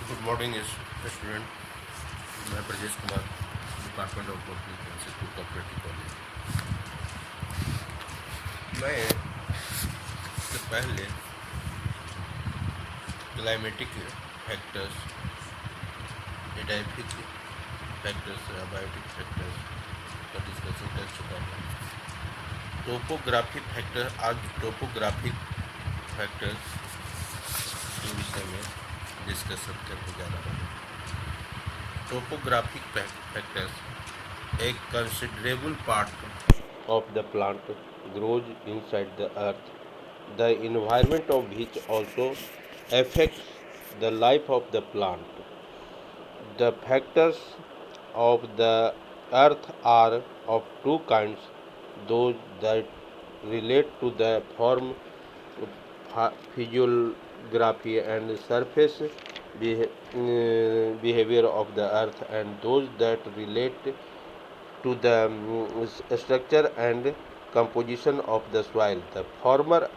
Good morning student. मैं Brajesh Kumar, department of botany, institute cooperative college. मैं इससे पहले climatic factors, edaphic factors, biotic factors का डिस्कशन कर चुका हूँ। टोपोग्राफिक फैक्टर, आज टोपोग्राफिक फैक्टर्स के विषय में डिस्कशन करने जा रहा हूँ। Topographic factors. A considerable part of the plant grows inside the earth, the environment of which also affects the life of the plant. The factors of the earth are of two kinds: those that relate to the form, physiography and surface behavior of the earth, and those that relate to the structure and composition of the soil. The former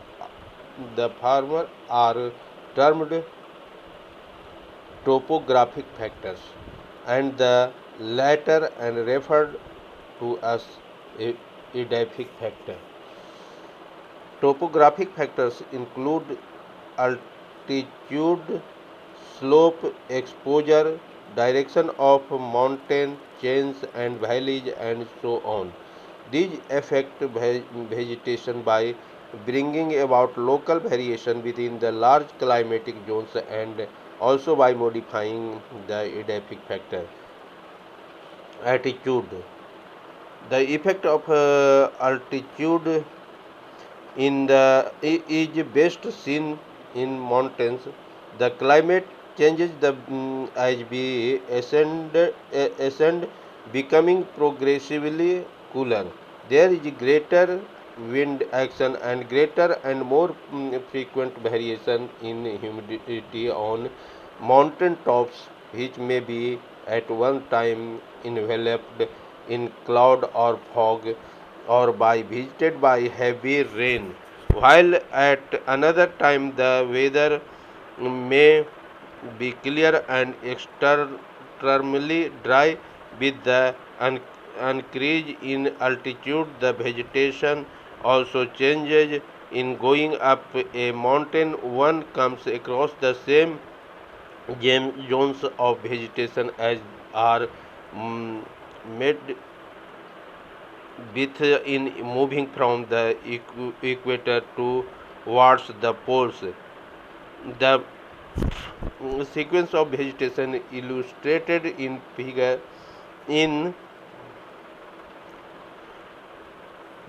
are termed topographic factors, and the latter and referred to as edaphic factor. Topographic factors include altitude, slope, exposure, direction of mountain chains and valleys, and so on. These affect vegetation by bringing about local variation within the large climatic zones and also by modifying the edaphic factor. Altitude. The effect of altitude is best seen in mountains. The climate changes as we ascend, becoming progressively cooler. There is greater wind action and greater and more frequent variation in humidity on mountain tops, which may be at one time enveloped in cloud or fog, or by visited by heavy rain, while at another time the weather may be clear and extremely dry. With the increase in altitude, the vegetation also changes. In going up a mountain, one comes across the same zones of vegetation as are made with in moving from the equator towards the poles. The sequence of vegetation illustrated in figure in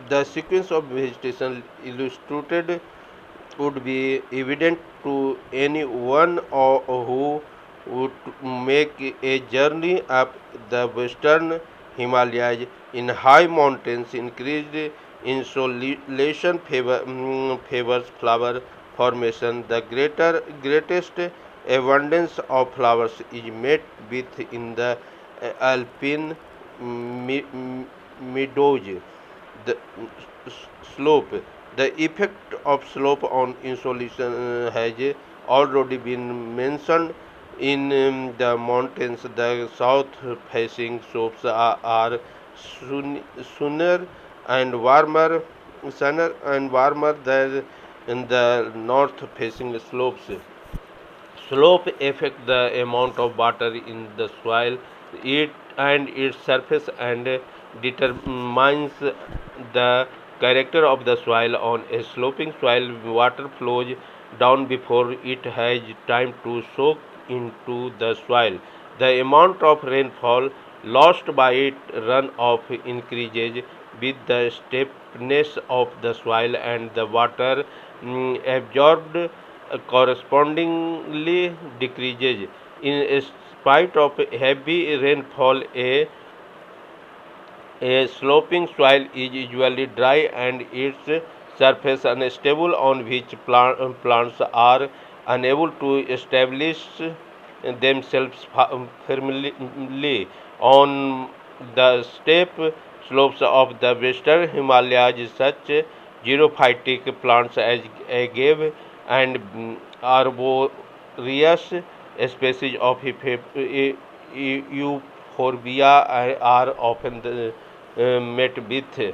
the sequence of vegetation illustrated would be evident to anyone who would make a journey up the western Himalayas. In high mountains, increased insolation favors flower formation. The greatest abundance of flowers is met with in the alpine meadows. The slope. The effect of slope on insolation has already been mentioned. In the mountains, the south-facing slopes are sooner and warmer than in the north-facing slopes. Slope affect the amount of water in the soil, it and its surface, and determines the character of the soil. On a sloping soil, water flows down before it has time to soak into the soil. The amount of rainfall lost by it runoff increases with the steepness of the soil, and the water absorbed correspondingly decreases. In spite of heavy rainfall, a sloping soil is usually dry and its surface unstable, on which plants are unable to establish themselves firmly. On the steep slopes of the western Himalayas, such xerophytic plants as agave and arboreous Species of Euphorbia are often met with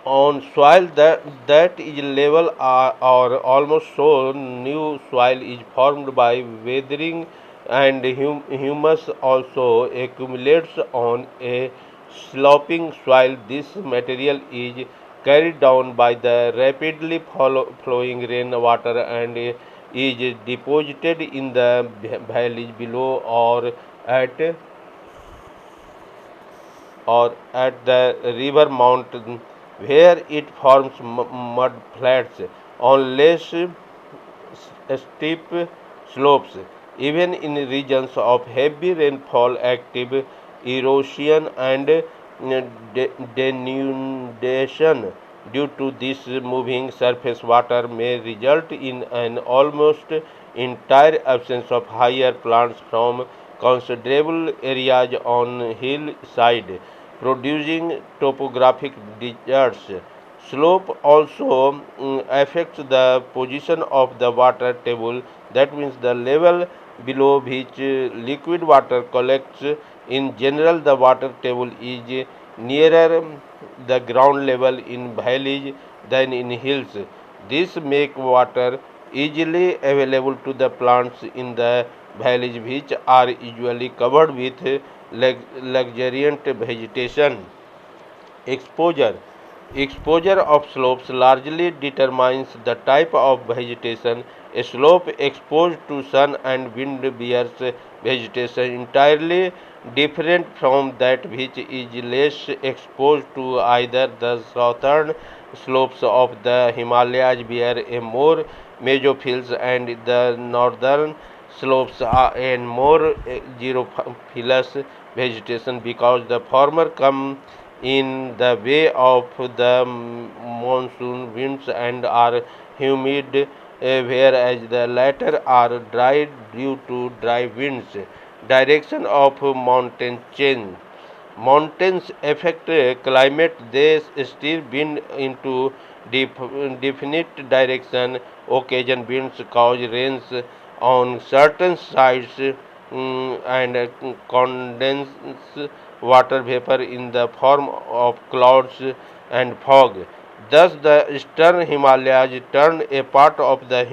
on soil that is level or almost so. New soil is formed by weathering, and humus also accumulates on a sloping soil. This material is carried down by the rapidly flowing rainwater and is deposited in the valleys below at at the river mountain, where it forms mud flats on less steep slopes. Even in regions of heavy rainfall, active erosion and denudation due to this moving surface water may result in an almost entire absence of higher plants from considerable areas on hillside, producing topographic deserts. Slope also affects the position of the water table. That means the level below which liquid water collects. In general, the water table is nearer the ground level in valleys than in hills. This makes water easily available to the plants in the valleys, which are usually covered with luxuriant vegetation. Exposure. Exposure of slopes largely determines the type of vegetation. A slope exposed to sun and wind bears vegetation entirely different from that which is less exposed to either. The southern slopes of the Himalayas bear a more mesophils, and the northern slopes are a more xerophilous vegetation, because the former come in the way of the monsoon winds and are humid, whereas the latter are dry due to dry winds. Direction of mountain change. Mountains affect climate. They steer wind into definite direction. Occasion winds cause rains on certain sites, and condense water vapor in the form of clouds and fog. Thus, the eastern Himalayas turn a part of the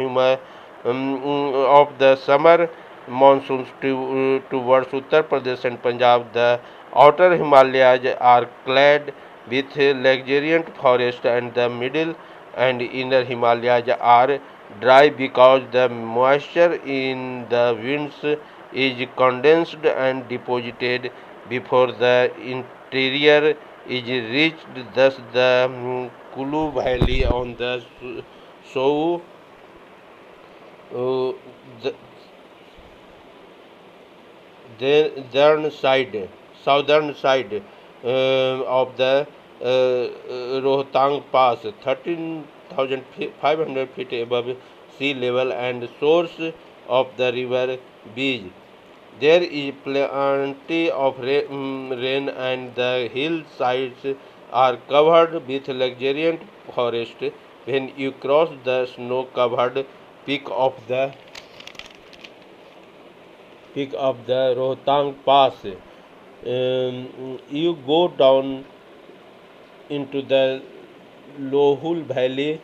of the summer monsoons towards Uttar Pradesh and Punjab. The outer Himalayas are clad with luxuriant forest, and the middle and inner Himalayas are dry because the moisture in the winds is condensed and deposited before the interior is reached. Thus, the Kulu Valley on the so uh, the, southern side of the Rohtang Pass, 13,500 feet above sea level, and source of the river Bij. There is plenty of rain, and the hillsides are covered with luxuriant forest. When you cross the snow-covered peak of the Rohtang Pass, you go down into the Lohul Valley,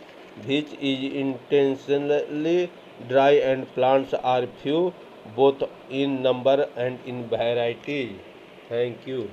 which is intentionally dry, and plants are few both in number and in variety. Thank you.